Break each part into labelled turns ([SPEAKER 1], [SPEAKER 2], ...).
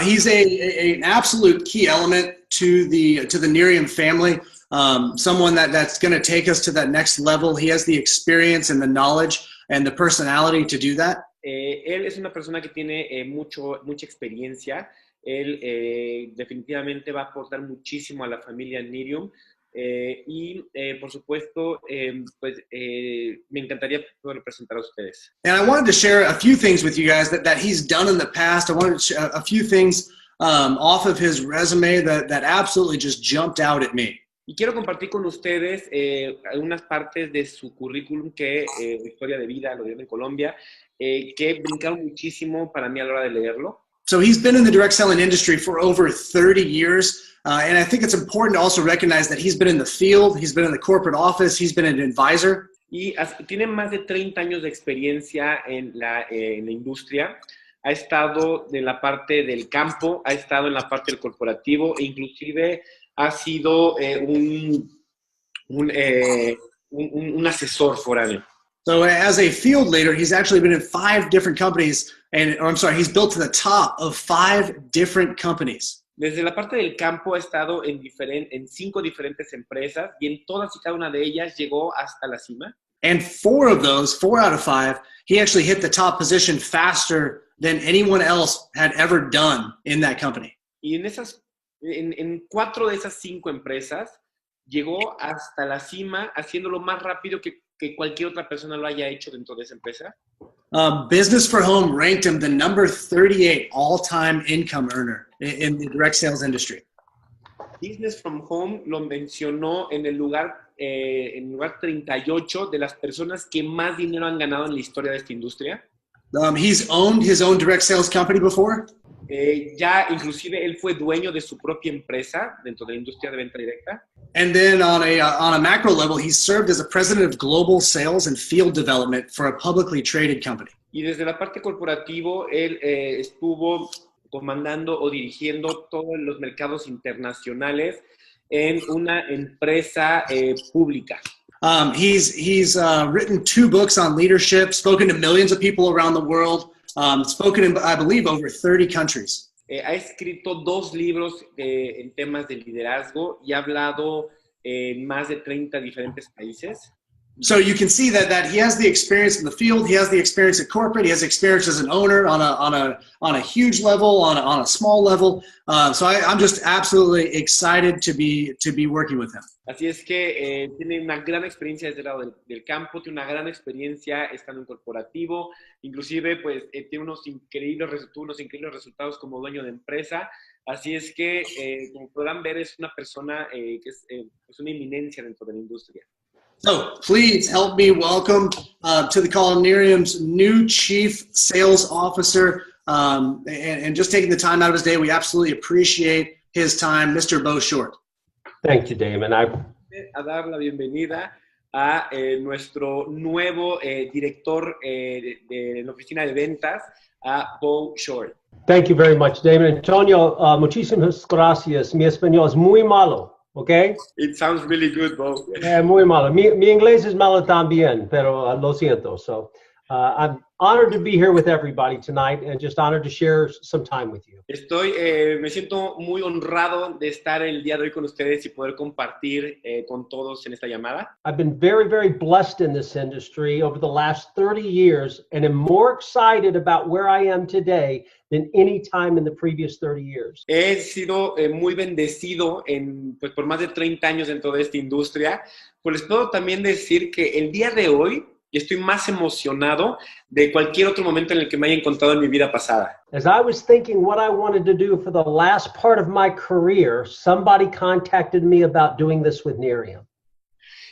[SPEAKER 1] He's an absolute key element to the Nerium family. Someone that's going to take us to that next level. He has the experience and the knowledge and the personality to do that.
[SPEAKER 2] Él es una persona que tiene mucha experiencia. Él definitivamente va a aportar muchísimo a la familia Nerium. Por supuesto, me encantaría poder presentar a ustedes.
[SPEAKER 1] And I wanted to share a few things with you guys that he's done in the past. I wanted to share a few things off of his resume that absolutely just jumped out at me.
[SPEAKER 2] Y quiero compartir con ustedes algunas partes de su currículum historia de vida, lo dieron en Colombia, que brincaron muchísimo para mí a la hora de leerlo.
[SPEAKER 1] So he's been in the direct selling industry for over 30 years. And I think it's important to also recognize that he's been in the field, he's been in the corporate office, he's been an advisor.
[SPEAKER 2] Y tiene más de 30 años de experiencia en la industria. Ha estado en la parte del campo, ha estado en la parte del corporativo e inclusive ha sido un asesor foráneo.
[SPEAKER 1] So as a field leader, he's actually been in 5 different companies, he's built to the top of 5 different companies.
[SPEAKER 2] Desde la parte del campo ha estado en 5 diferentes empresas y en todas y cada una de ellas llegó hasta la cima.
[SPEAKER 1] And 4 out of 5, he actually hit the top position faster than anyone else had ever done in that company.
[SPEAKER 2] Y en 4 de esas 5 empresas llegó hasta la cima haciéndolo más rápido que cualquier otra persona lo haya hecho dentro de esa empresa.
[SPEAKER 1] Business for Home ranked him the number 38 all-time income earner in the direct sales industry.
[SPEAKER 2] Business from Home lo mencionó en el lugar 38 de las personas que más dinero han ganado en la historia de esta industria.
[SPEAKER 1] He's owned his own direct sales company before.
[SPEAKER 2] Ya inclusive él fue dueño de su propia empresa dentro de la industria de venta directa.
[SPEAKER 1] And then on a macro level, he served as a president of global sales and field development for a publicly traded company.
[SPEAKER 2] Y desde la parte corporativo, él estuvo comandando o dirigiendo todos los mercados internacionales en una empresa pública.
[SPEAKER 1] He's written 2 books on leadership, spoken to millions of people around the world, spoken in, I believe, over 30 countries.
[SPEAKER 2] Ha escrito 2 libros en temas de liderazgo y ha hablado en más de 30 diferentes países.
[SPEAKER 1] So you can see that he has the experience in the field, he has the experience at corporate, he has experience as an owner on a huge level, on a small level. So I'm just absolutely excited to be working with him.
[SPEAKER 2] Así es que tiene una gran experiencia desde el lado del campo, tiene una gran experiencia estando en corporativo, inclusive pues tiene unos increíbles resultados como dueño de empresa. Así es que, como podrán ver, es una persona que es una eminencia dentro de la industria.
[SPEAKER 1] So please help me welcome to the call Nerium's new Chief Sales Officer, and just taking the time out of his day. We absolutely appreciate his time, Mr. Bo Short.
[SPEAKER 3] Thank you, Damon.
[SPEAKER 2] A dar la bienvenida a nuestro nuevo director de la oficina de ventas, a Bo Short.
[SPEAKER 3] Thank you very much, Damon. Antonio, muchísimas gracias. Mi español es muy malo. Okay?
[SPEAKER 2] It sounds really good, Bo.
[SPEAKER 3] Muy malo. Mi inglés es malo también, pero lo siento. So I'm honored to be here with everybody tonight and just honored to share some time with you.
[SPEAKER 2] Me siento muy honrado de estar el día de hoy con ustedes y poder compartir con todos en esta llamada.
[SPEAKER 3] I've been very, very blessed in this industry over the last 30 years and am more excited about where I am today than any time in the previous 30 years.
[SPEAKER 2] He sido muy bendecido por más de 30 años dentro de esta industria. Pues les puedo también decir que el día de hoy estoy más emocionado de cualquier otro momento en el que me haya encontrado en mi vida pasada.
[SPEAKER 3] As I was thinking what I wanted to do for the last part of my career, somebody contacted me about doing this with Nerium.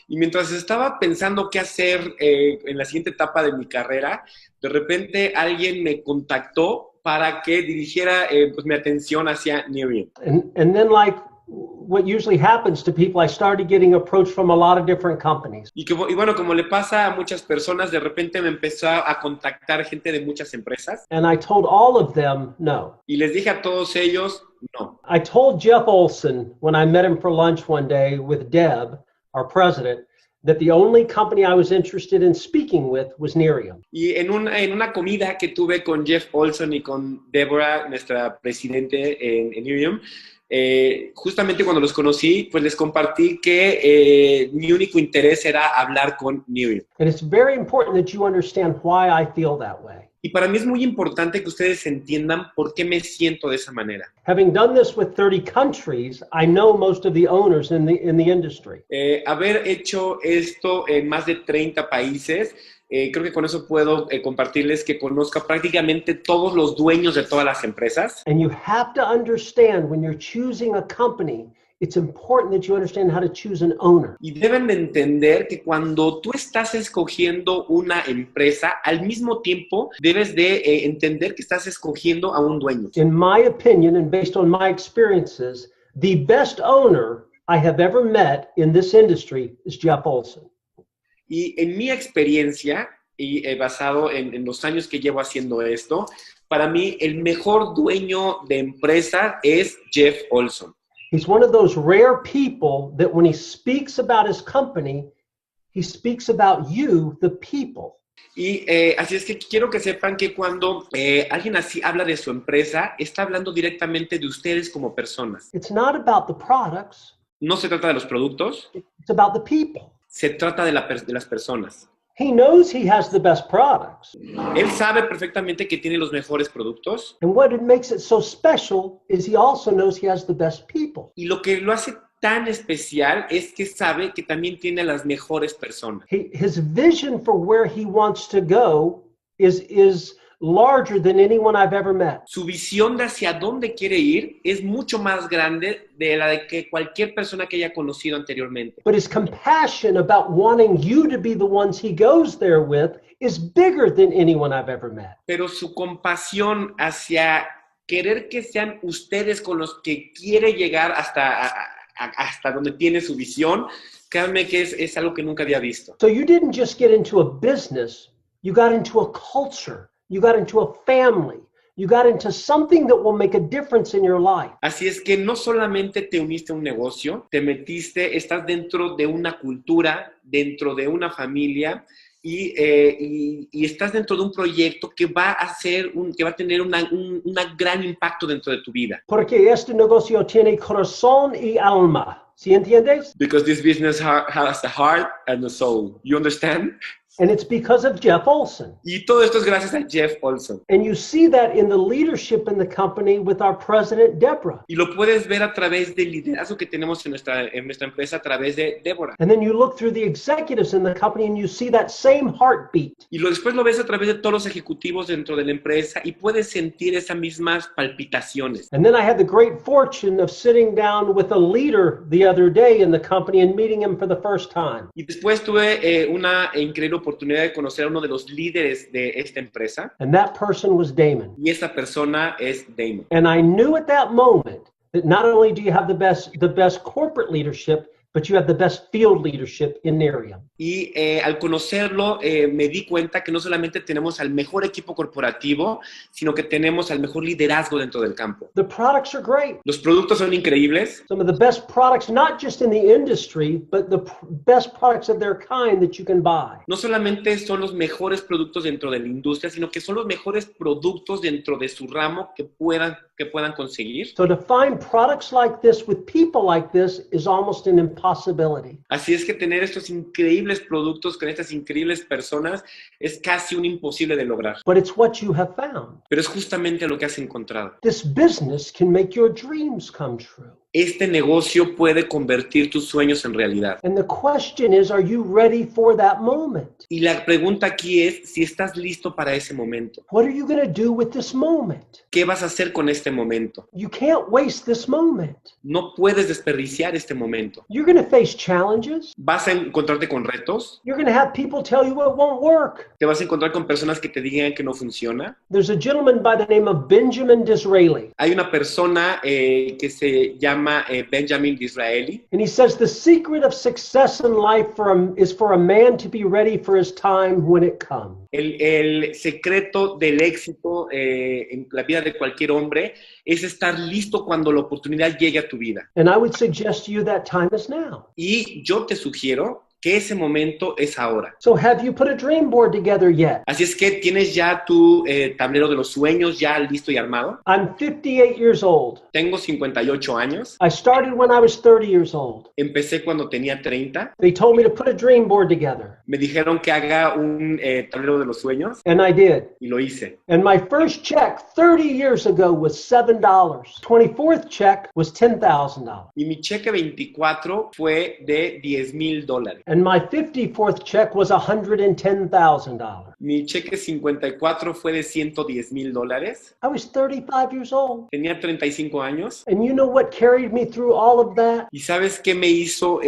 [SPEAKER 2] Y mientras estaba pensando qué hacer en la siguiente etapa de mi carrera, de repente alguien me contactó para que dirigiera pues, mi atención hacia Nerium.
[SPEAKER 3] And then like what usually happens to people, I started getting approached from a lot of different companies.
[SPEAKER 2] Y bueno, como le pasa a muchas personas, de repente me empezó a contactar gente de muchas empresas.
[SPEAKER 3] And I told all of them no.
[SPEAKER 2] Y les dije a todos ellos no.
[SPEAKER 3] I told Jeff Olson when I met him for lunch one day with Deb, our president, that the only company I was interested in speaking with was Nerium.
[SPEAKER 2] Y en una comida que tuve con Jeff Olson y con Deborah, nuestra presidente en Nerium, justamente cuando los conocí, pues les compartí que mi único interés era hablar con Nerium.
[SPEAKER 3] And it's very important that you understand why I feel that way.
[SPEAKER 2] Y para mí es muy importante que ustedes entiendan por qué me siento de esa manera.
[SPEAKER 3] Having done this with 30 countries, I know most of the owners in the industry.
[SPEAKER 2] Haber hecho esto en más de 30 países, creo que con eso puedo compartirles que conozco prácticamente todos los dueños de todas las empresas.
[SPEAKER 3] And you have to understand when you're choosing a company, it's important that you understand how to choose an owner.
[SPEAKER 2] Y deben de entender que cuando tú estás escogiendo una empresa, al mismo tiempo debes de entender que estás escogiendo a un dueño.
[SPEAKER 3] In my opinion, and based on my experiences, the best owner I have ever met in this industry is Jeff Olson.
[SPEAKER 2] Y en mi experiencia, y basado en los años que llevo haciendo esto, para mí el mejor dueño de empresa es Jeff Olson.
[SPEAKER 3] He's one of those rare people that when he speaks about his company, he speaks about you, the people.
[SPEAKER 2] Y así es que quiero que sepan que cuando alguien así habla de su empresa, está hablando directamente de ustedes como personas.
[SPEAKER 3] It's not about the products,
[SPEAKER 2] No se trata de los productos,
[SPEAKER 3] it's about the people.
[SPEAKER 2] se trata de las personas.
[SPEAKER 3] He knows he has the best products.
[SPEAKER 2] Él sabe perfectamente que tiene los mejores productos
[SPEAKER 3] And what it makes it so special is he also knows he has the best people.
[SPEAKER 2] y lo que lo hace tan especial es que sabe que también tiene a las mejores personas.
[SPEAKER 3] His vision for where he wants to go is larger than anyone I've ever met.
[SPEAKER 2] Su visión de hacia dónde quiere ir es mucho más grande de la de que cualquier persona que haya conocido anteriormente.
[SPEAKER 3] But his compassion about wanting you to be the ones he goes there with is bigger than anyone I've ever met.
[SPEAKER 2] Pero su compasión hacia querer que sean ustedes con los que quiere llegar hasta donde tiene su visión, créanme que es algo que nunca había visto.
[SPEAKER 3] So you didn't just get into a business, you got into a culture, you got into a family, you got into something that will make a difference in your life.
[SPEAKER 2] Así es que no solamente te uniste a un negocio, te metiste, estás dentro de una cultura, dentro de una familia y estás dentro de un proyecto que va a tener un gran impacto dentro de tu vida.
[SPEAKER 3] Porque este negocio tiene corazón y alma. ¿Sí entiendes?
[SPEAKER 2] Because this business has a heart and a soul. You understand?
[SPEAKER 3] And it's because of Jeff Olson.
[SPEAKER 2] Y todo esto es gracias a Jeff Olson.
[SPEAKER 3] And you see that in the leadership in the company with our president, Deborah.
[SPEAKER 2] Y lo puedes ver a través del liderazgo que tenemos en nuestra empresa a través de Deborah.
[SPEAKER 3] And then you look through the executives in the company and you see that same heartbeat.
[SPEAKER 2] Y después lo ves a través de todos los ejecutivos dentro de la empresa y puedes sentir esas mismas palpitaciones.
[SPEAKER 3] And then I had the great fortune of sitting down with a leader the other day in the company and meeting him for the first time.
[SPEAKER 2] Y después tuve una increíble oportunidad de conocer a uno de los líderes de esta empresa.
[SPEAKER 3] And that person was Damon.
[SPEAKER 2] Y esa persona es Damon.
[SPEAKER 3] And I knew at that moment that not only do you have the best corporate leadership, but you have the best field leadership in Nerium.
[SPEAKER 2] Y al conocerlo, me di cuenta que no solamente tenemos al mejor equipo corporativo, sino que tenemos al mejor liderazgo dentro del campo.
[SPEAKER 3] The products are great.
[SPEAKER 2] Los productos son increíbles.
[SPEAKER 3] Some of the best products, not just in the industry, but the best products of their kind that you can buy.
[SPEAKER 2] No solamente son los mejores productos dentro de la industria, sino que son los mejores productos dentro de su ramo que puedan conseguir.
[SPEAKER 3] So to find products like this with people like this is almost an impossibility.
[SPEAKER 2] Así es que tener estos increíbles productos con estas increíbles personas es casi un imposible de lograr.
[SPEAKER 3] But it's what you have found.
[SPEAKER 2] Pero es justamente lo que has encontrado.
[SPEAKER 3] This business can make your dreams come true.
[SPEAKER 2] Este negocio puede convertir tus sueños en realidad.
[SPEAKER 3] And the question is, are you ready for that moment?
[SPEAKER 2] Y la pregunta aquí es si estás listo para ese momento.
[SPEAKER 3] What are you going to do with this moment?
[SPEAKER 2] ¿Qué vas a hacer con este momento?
[SPEAKER 3] You can't waste this moment.
[SPEAKER 2] No puedes desperdiciar este momento.
[SPEAKER 3] You're going to face challenges.
[SPEAKER 2] Vas a encontrarte con retos.
[SPEAKER 3] You're going to have people tell you it won't work.
[SPEAKER 2] Te vas a encontrar con personas que te digan que no funciona.
[SPEAKER 3] There's a gentleman by the name of Benjamin Disraeli.
[SPEAKER 2] Hay una persona que se llama Benjamin Disraeli.
[SPEAKER 3] And he says the secret of success in life is for a man to be ready for his time when it comes.
[SPEAKER 2] El secreto del éxito en la vida de cualquier hombre es estar listo cuando la oportunidad llegue a tu vida.
[SPEAKER 3] And I would suggest to you that time is now.
[SPEAKER 2] Y yo te sugiero que ese momento es ahora.
[SPEAKER 3] So have you put a dream board together yet?
[SPEAKER 2] Así es que tienes ya tu tablero de los sueños ya listo y armado.
[SPEAKER 3] I'm 58 years old.
[SPEAKER 2] Tengo 58 años.
[SPEAKER 3] I started when I was 30 years old.
[SPEAKER 2] Empecé cuando tenía 30.
[SPEAKER 3] They told me to put a dream board together,
[SPEAKER 2] Me dijeron que haga un tablero de los sueños
[SPEAKER 3] and I did.
[SPEAKER 2] y lo hice.
[SPEAKER 3] And my first check 30 years ago was $7. 24th check was $10,000.
[SPEAKER 2] Y mi cheque 24 fue de $10,000.
[SPEAKER 3] And my 54th check was $110,000.
[SPEAKER 2] Mi cheque 54 fue de $110,000.
[SPEAKER 3] I was 35 years old.
[SPEAKER 2] Tenía 35 años.
[SPEAKER 3] And you know what carried me through all of that?
[SPEAKER 2] ¿Y sabes qué me hizo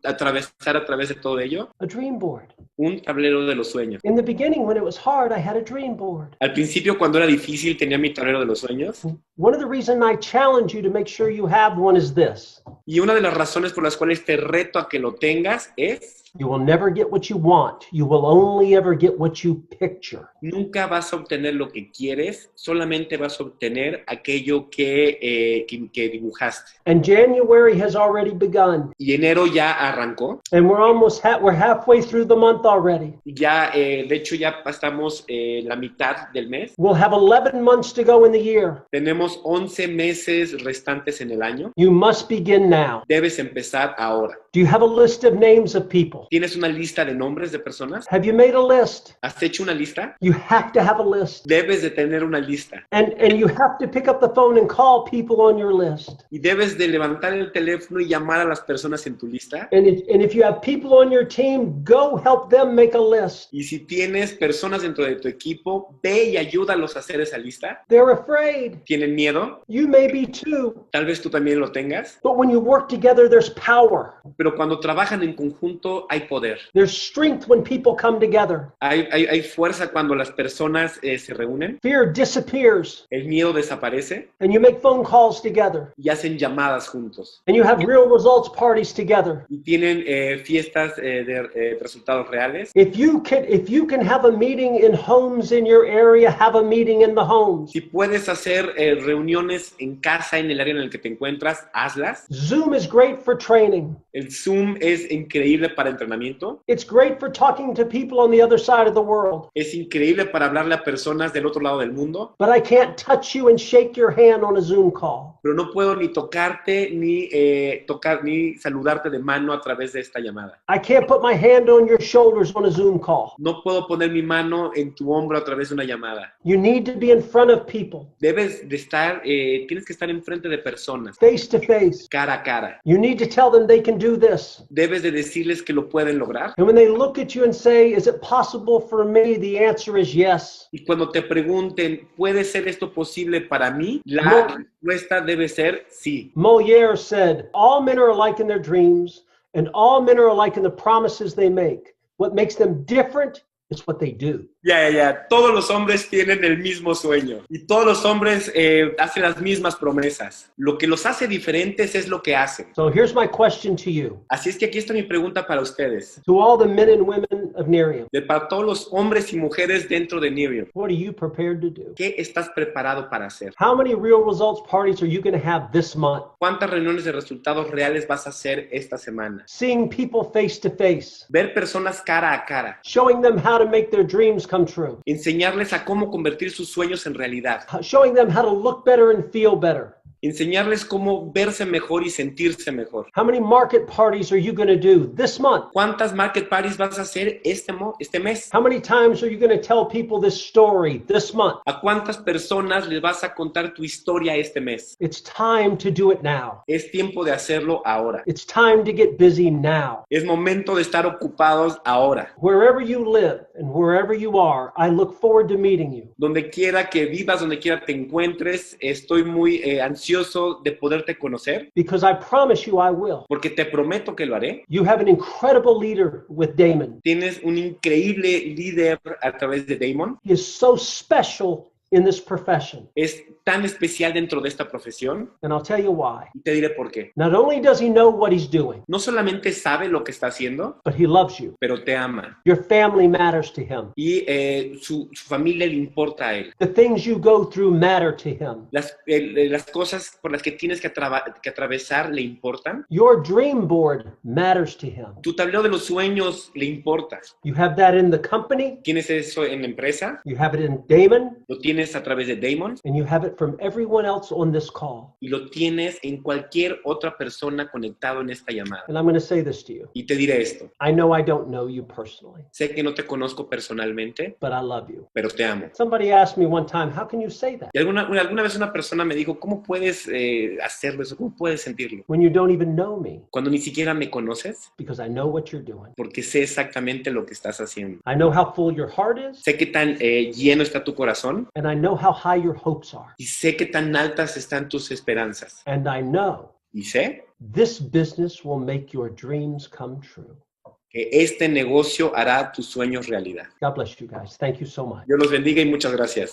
[SPEAKER 2] atravesar a través de todo ello?
[SPEAKER 3] A dream board.
[SPEAKER 2] Un tablero de los sueños.
[SPEAKER 3] In the beginning, when it was hard, I had a dream board.
[SPEAKER 2] Al principio, cuando era difícil, tenía mi tablero de los sueños.
[SPEAKER 3] One of the reasons I challenge you to make sure you have one is this.
[SPEAKER 2] Y una de las razones por las cuales te reto a que lo tengas es:
[SPEAKER 3] you will never get what you want. You will only ever get what you picture.
[SPEAKER 2] Nunca vas a obtener lo que quieres, solamente vas a obtener aquello que dibujaste.
[SPEAKER 3] And January has already begun.
[SPEAKER 2] Y enero ya arrancó.
[SPEAKER 3] And we're almost we're halfway through the month already.
[SPEAKER 2] Ya, de hecho, ya pasamos la mitad del mes.
[SPEAKER 3] We'll have 11 months to go in the year.
[SPEAKER 2] Tenemos 11 meses restantes en el año.
[SPEAKER 3] You must begin now.
[SPEAKER 2] Debes empezar ahora.
[SPEAKER 3] Do you have a list of names of people?
[SPEAKER 2] ¿Tienes una lista de nombres de personas?
[SPEAKER 3] Have you made a list?
[SPEAKER 2] ¿Has hecho una lista?
[SPEAKER 3] You have to have a list.
[SPEAKER 2] Debes de tener una lista.
[SPEAKER 3] And you have to pick up the phone and call people on your list.
[SPEAKER 2] Y debes de levantar el teléfono y llamar a las personas en tu lista.
[SPEAKER 3] And if you have people on your team, go help them make a list.
[SPEAKER 2] Y si tienes personas dentro de tu equipo, ve y ayúdalos a hacer esa lista.
[SPEAKER 3] They're afraid.
[SPEAKER 2] ¿Tienen miedo?
[SPEAKER 3] You may be too.
[SPEAKER 2] Tal vez tú también lo tengas.
[SPEAKER 3] But when you work together, there's power.
[SPEAKER 2] Pero cuando trabajan en conjunto hay poder.
[SPEAKER 3] There's strength when people come together.
[SPEAKER 2] Hay fuerza cuando las personas se reúnen.
[SPEAKER 3] Fear disappears.
[SPEAKER 2] El miedo desaparece.
[SPEAKER 3] And you make phone calls together.
[SPEAKER 2] Y hacen llamadas juntos.
[SPEAKER 3] And you have real results parties together.
[SPEAKER 2] Y tienen fiestas de resultados reales.
[SPEAKER 3] If you can have a meeting in homes in your area, have a meeting in the homes.
[SPEAKER 2] Si puedes hacer reuniones en casa, en el área en el que te encuentras, hazlas.
[SPEAKER 3] Zoom is great for training.
[SPEAKER 2] El Zoom es increíble para entrenamiento.
[SPEAKER 3] It's great for talking to people on the other side of the world.
[SPEAKER 2] Es increíble para hablarle a personas del otro lado del mundo.
[SPEAKER 3] But I can't touch you and shake your hand on a Zoom call.
[SPEAKER 2] Pero no puedo ni tocarte, ni saludarte de mano a través de esta llamada.
[SPEAKER 3] I can't put my hand on your shoulders on a Zoom call.
[SPEAKER 2] No puedo poner mi mano en tu hombro a través de una llamada.
[SPEAKER 3] You need to be in front of people.
[SPEAKER 2] Debes de estar, tienes que estar enfrente de personas.
[SPEAKER 3] Face to face.
[SPEAKER 2] Cara a cara.
[SPEAKER 3] You need to tell them they can do this.
[SPEAKER 2] Debes de decirles que lo pueden lograr.
[SPEAKER 3] And when they look at you and say, is it possible for me? The answer is yes.
[SPEAKER 2] Y cuando te pregunten, ¿puede ser esto posible para mí? La respuesta debe ser sí.
[SPEAKER 3] Molière said, all men are alike in their dreams, and all men are alike in the promises they make. What makes them different is what they do.
[SPEAKER 2] Ya. Todos los hombres tienen el mismo sueño. Y todos los hombres hacen las mismas promesas. Lo que los hace diferentes es lo que hacen.
[SPEAKER 3] So here's my question to you.
[SPEAKER 2] Así es que aquí está mi pregunta para ustedes.
[SPEAKER 3] To all the men and women of Nerium.
[SPEAKER 2] Para todos los hombres y mujeres dentro de Nerium.
[SPEAKER 3] What are you prepared to do?
[SPEAKER 2] ¿Qué estás preparado para hacer?
[SPEAKER 3] How many real results parties are you going to have this month?
[SPEAKER 2] ¿Cuántas reuniones de resultados reales vas a hacer esta semana?
[SPEAKER 3] Seeing people face to face.
[SPEAKER 2] Ver personas cara a cara.
[SPEAKER 3] Showing them how to make their dreams come true.
[SPEAKER 2] Enseñarles a cómo convertir sus sueños en realidad.
[SPEAKER 3] Showing them how to look better and feel better.
[SPEAKER 2] Enseñarles cómo verse mejor y sentirse mejor.
[SPEAKER 3] How many market parties are you going to do this month?
[SPEAKER 2] ¿Cuántas market parties vas a hacer este mes?
[SPEAKER 3] How many times are you going to tell people this story this month?
[SPEAKER 2] ¿A cuántas personas les vas a contar tu historia este mes?
[SPEAKER 3] It's time to do it now.
[SPEAKER 2] Es tiempo de hacerlo ahora.
[SPEAKER 3] It's time to get busy now.
[SPEAKER 2] Es momento de estar ocupados ahora.
[SPEAKER 3] Wherever you live and wherever you are, I look forward to meeting you.
[SPEAKER 2] Donde quiera que vivas, donde quiera te encuentres, estoy muy ansioso de poderte conocer.
[SPEAKER 3] Because I promise you I will.
[SPEAKER 2] Porque te prometo que lo haré.
[SPEAKER 3] You have an incredible leader with Damon.
[SPEAKER 2] Tienes un increíble líder a través de Damon.
[SPEAKER 3] He is so special in this profession.
[SPEAKER 2] Es tan especial dentro de esta profesión
[SPEAKER 3] And I'll tell you why.
[SPEAKER 2] y te diré por qué.
[SPEAKER 3] Not only does he know what he's doing,
[SPEAKER 2] No solamente sabe lo que está haciendo,
[SPEAKER 3] but he loves you.
[SPEAKER 2] pero te ama.
[SPEAKER 3] Your family matters to him.
[SPEAKER 2] Y su familia le importa a él.
[SPEAKER 3] The things you go through matter to him.
[SPEAKER 2] Las cosas por las que tienes que atravesar le importan.
[SPEAKER 3] Your dream board matters to him.
[SPEAKER 2] Tu tablero de los sueños le importa.
[SPEAKER 3] You have that in the company.
[SPEAKER 2] ¿Tienes eso en la empresa?
[SPEAKER 3] You have it in Damon.
[SPEAKER 2] Lo tienes a través de Damon
[SPEAKER 3] And you have it from everyone else on this call.
[SPEAKER 2] y lo tienes en cualquier otra persona conectado en esta llamada.
[SPEAKER 3] And I'm going to say this to you.
[SPEAKER 2] Y te diré esto.
[SPEAKER 3] I know I don't know you personally,
[SPEAKER 2] Sé que no te conozco personalmente,
[SPEAKER 3] but I love you.
[SPEAKER 2] pero te amo.
[SPEAKER 3] Somebody asked me one time, how can you say that
[SPEAKER 2] Y alguna vez una persona me dijo, ¿cómo puedes hacerlo eso? ¿Cómo puedes sentirlo?
[SPEAKER 3] when you don't even know me?
[SPEAKER 2] Cuando ni siquiera me conoces,
[SPEAKER 3] Because I know what you're doing.
[SPEAKER 2] porque sé exactamente lo que estás haciendo.
[SPEAKER 3] I know how full your heart is,
[SPEAKER 2] Sé qué tan lleno está tu corazón
[SPEAKER 3] and I know how high your hopes are.
[SPEAKER 2] y sé qué tan altas están tus esperanzas.
[SPEAKER 3] And I know
[SPEAKER 2] Y sé
[SPEAKER 3] this business will make your dreams come true.
[SPEAKER 2] que este negocio hará tus sueños realidad.
[SPEAKER 3] God bless you guys. Thank you so much.
[SPEAKER 2] Dios los bendiga y muchas gracias.